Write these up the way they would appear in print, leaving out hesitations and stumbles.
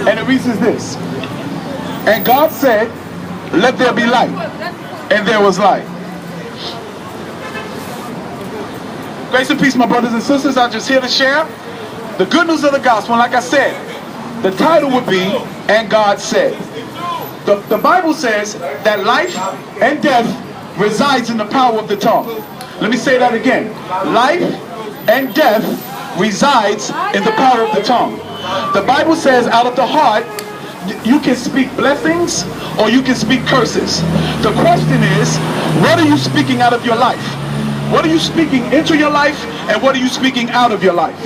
And it reads as this. And God said, let there be light. And there was light. Grace and peace, my brothers and sisters. I'm just here to share the good news of the gospel. And like I said, the title would be, and God said. The Bible says that life and death resides in the power of the tongue. Let me say that again. Life and death resides in the power of the tongue. The Bible says out of the heart, you can speak blessings or you can speak curses. The question is, what are you speaking out of your life? What are you speaking into your life, and what are you speaking out of your life?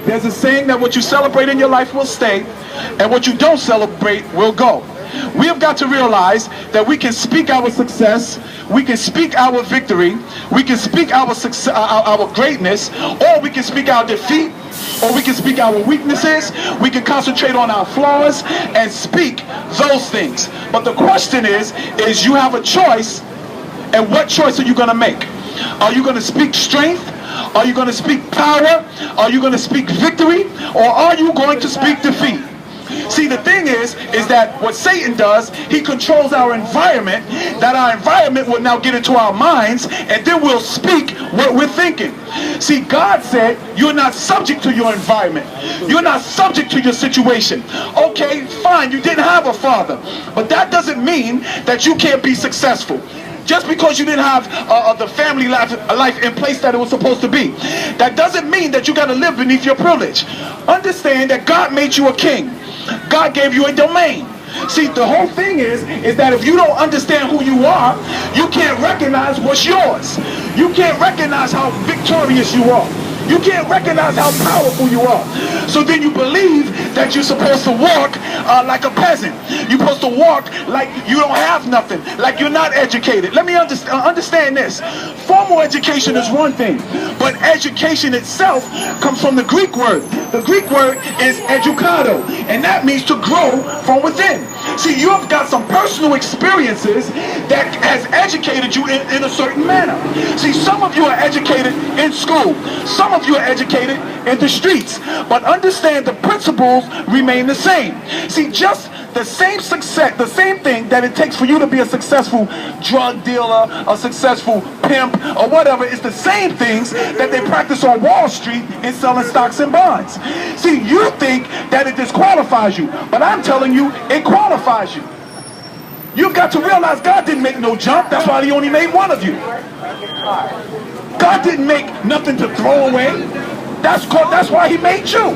There's a saying that what you celebrate in your life will stay, and what you don't celebrate will go. We have got to realize that we can speak our success, we can speak our victory, we can speak our success, our greatness, or we can speak our defeat, or we can speak our weaknesses. We can concentrate on our flaws and speak those things. But the question is you have a choice, and what choice are you going to make? Are you going to speak strength? Are you going to speak power? Are you going to speak victory? Or are you going to speak defeat? See, the thing is that what Satan does, he controls our environment, that our environment will now get into our minds, and then we'll speak what we're thinking. See, God said you're not subject to your environment. You're not subject to your situation. Okay, fine, you didn't have a father, but that doesn't mean that you can't be successful. Just because you didn't have the family life in place that it was supposed to be, that doesn't mean that you got to live beneath your privilege. Understand that God made you a king. God gave you a domain. See, the whole thing is that if you don't understand who you are, you can't recognize what's yours. You can't recognize how victorious you are. You can't recognize how powerful you are. So then you believe that you're supposed to walk like a peasant. You're supposed to walk like you don't have nothing, like you're not educated. Let me understand this. Formal education is one thing, but education itself comes from the Greek word. The Greek word is educado, and that means to grow from within. See, you have got some personal experiences that has educated you in a certain manner. See, some of you are educated in school. Some of you are educated in the streets. But understand the principles remain the same. See, just the same success, the same thing that it takes for you to be a successful drug dealer, a successful pimp, or whatever, is the same things that they practice on Wall Street in selling stocks and bonds. See, you think that it disqualifies you, but I'm telling you, it qualifies you. You've got to realize God didn't make no jump. That's why he only made one of you. God didn't make nothing to throw away. That's why he made you.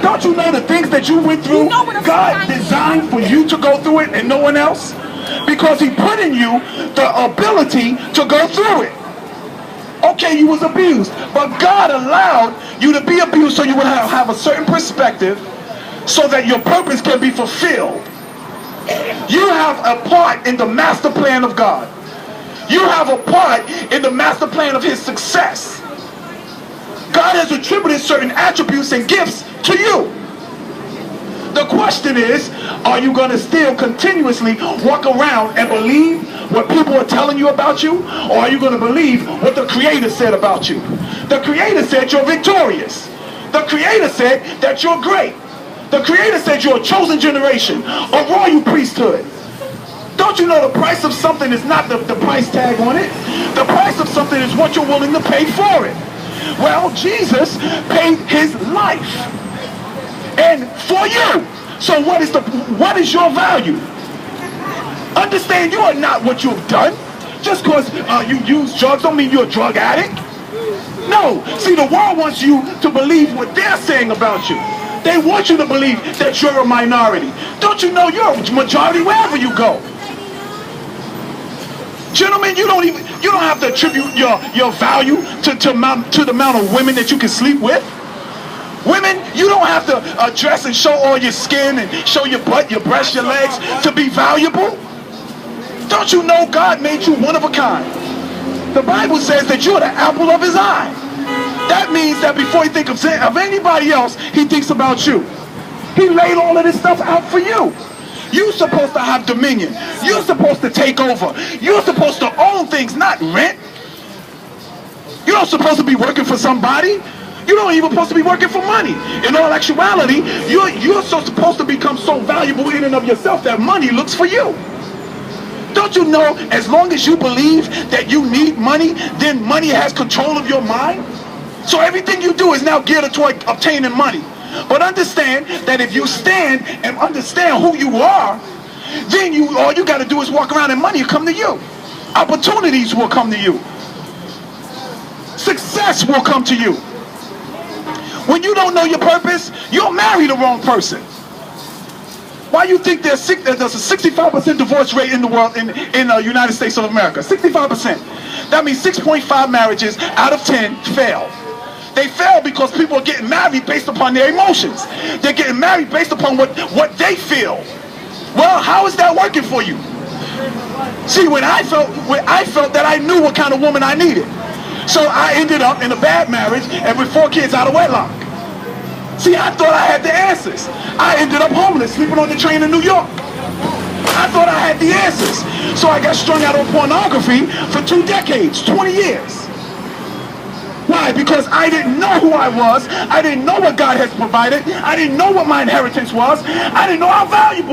Don't you know the things that you went through, God designed for you to go through it and no one else? Because he put in you the ability to go through it. Okay, you was abused, but God allowed you to be abused so you would have a certain perspective so that your purpose can be fulfilled. You have a part in the master plan of God. You have a part in the master plan of his success. God has attributed certain attributes and gifts to you. The question is, are you going to still continuously walk around and believe what people are telling you about you? Or are you going to believe what the Creator said about you? The Creator said you're victorious. The Creator said that you're great. The Creator said you're a chosen generation, a royal priesthood. Don't you know the price of something is not the price tag on it? The price of something is what you're willing to pay for it. Well, Jesus paid his life. And for you. So what is your value? Understand, you are not what you have done. Just because you use drugs don't mean you're a drug addict. No. See, the world wants you to believe what they're saying about you. They want you to believe that you're a minority. Don't you know you're a majority wherever you go? Gentlemen, you don't have to attribute your value to the amount of women that you can sleep with. Women, you don't have to dress and show all your skin and show your butt, your breasts, your legs to be valuable. Don't you know God made you one of a kind? The Bible says that you're the apple of his eye. That means that before he thinks of anybody else, he thinks about you. He laid all of this stuff out for you. You're supposed to have dominion. You're supposed to take over. You're supposed to own things, not rent. You're not supposed to be working for somebody. You're not even supposed to be working for money. In all actuality, you're so supposed to become so valuable valuable in and of yourself that money looks for you. Don't you know, as long as you believe that you need money, then money has control of your mind? So everything you do is now geared toward obtaining money. But understand that if you stand and understand who you are, then all you got to do is walk around and money will come to you. Opportunities will come to you. Success will come to you. When you don't know your purpose, you'll marry the wrong person. Why you think there's a 65% divorce rate in the world, in the United States of America? 65%. That means 6.5 marriages out of 10 fail. They fail because people are getting married based upon their emotions. They're getting married based upon what they feel. Well, how is that working for you? See, when I felt that I knew what kind of woman I needed. So I ended up in a bad marriage and with 4 kids out of wedlock. See, I thought I had the answers. I ended up homeless, sleeping on the train in New York. I thought I had the answers. So I got strung out on pornography for 2 decades, 20 years. Why? Because I didn't know who I was. I didn't know what God has provided. I didn't know what my inheritance was. I didn't know how valuable